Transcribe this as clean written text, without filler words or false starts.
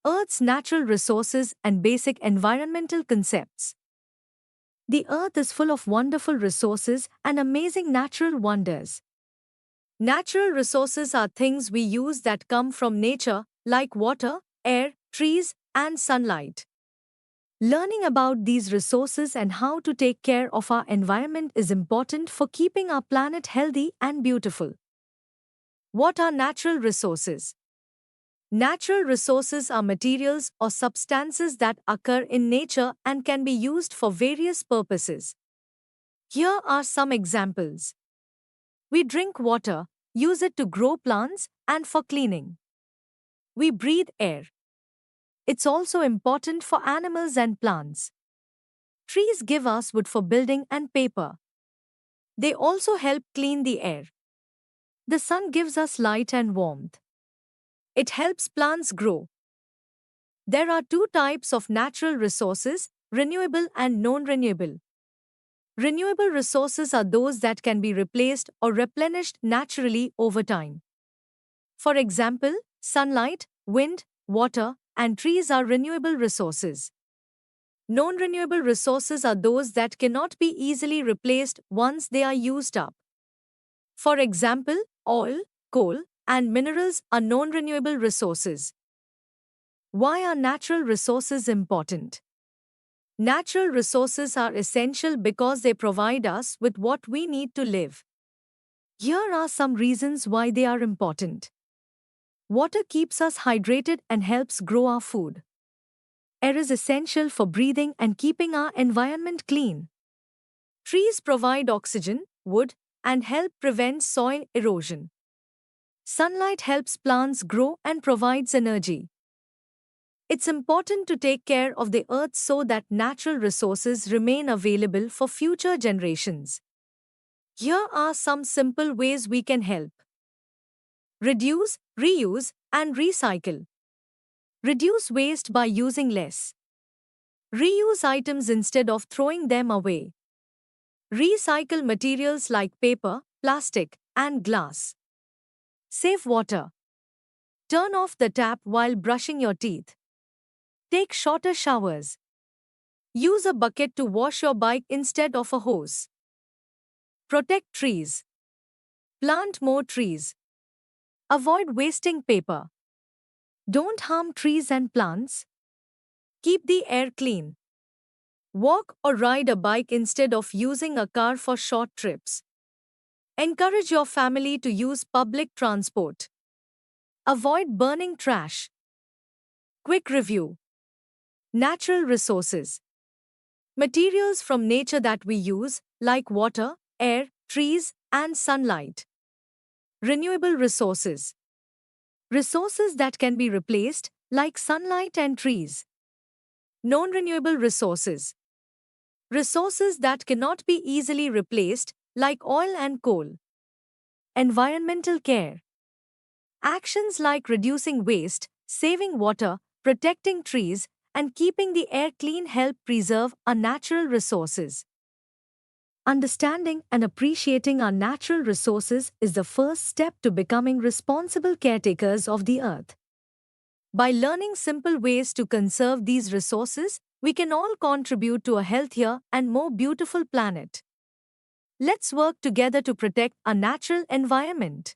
Earth's natural resources and basic environmental concepts. The Earth is full of wonderful resources and amazing natural wonders. Natural resources are things we use that come from nature, like water, air, trees, and sunlight. Learning about these resources and how to take care of our environment is important for keeping our planet healthy and beautiful. What are natural resources? Natural resources are materials or substances that occur in nature and can be used for various purposes. Here are some examples. We drink water, use it to grow plants and for cleaning. We breathe air. It's also important for animals and plants. Trees give us wood for building and paper. They also help clean the air. The sun gives us light and warmth. It helps plants grow. There are two types of natural resources, renewable and non-renewable. Renewable resources are those that can be replaced or replenished naturally over time. For example, sunlight, wind, water, and trees are renewable resources. Non-renewable resources are those that cannot be easily replaced once they are used up. For example, oil, coal, and minerals are non-renewable resources. Why are natural resources important? Natural resources are essential because they provide us with what we need to live. Here are some reasons why they are important. Water keeps us hydrated and helps grow our food. Air is essential for breathing and keeping our environment clean. Trees provide oxygen, wood, and help prevent soil erosion. Sunlight helps plants grow and provides energy. It's important to take care of the earth so that natural resources remain available for future generations. Here are some simple ways we can help. Reduce, reuse, and recycle. Reduce waste by using less. Reuse items instead of throwing them away. Recycle materials like paper, plastic, and glass. Save water. Turn off the tap while brushing your teeth. Take shorter showers. Use a bucket to wash your bike instead of a hose. Protect trees. Plant more trees. Avoid wasting paper. Don't harm trees and plants. Keep the air clean. Walk or ride a bike instead of using a car for short trips. Encourage your family to use public transport. Avoid burning trash. Quick review. Natural resources. Materials from nature that we use, like water, air, trees, and sunlight. Renewable resources. Resources that can be replaced, like sunlight and trees. Non-renewable resources. Resources that cannot be easily replaced, like oil and coal. Environmental care. Actions like reducing waste, saving water, protecting trees, and keeping the air clean help preserve our natural resources. Understanding and appreciating our natural resources is the first step to becoming responsible caretakers of the earth. By learning simple ways to conserve these resources, we can all contribute to a healthier and more beautiful planet. Let's work together to protect our natural environment.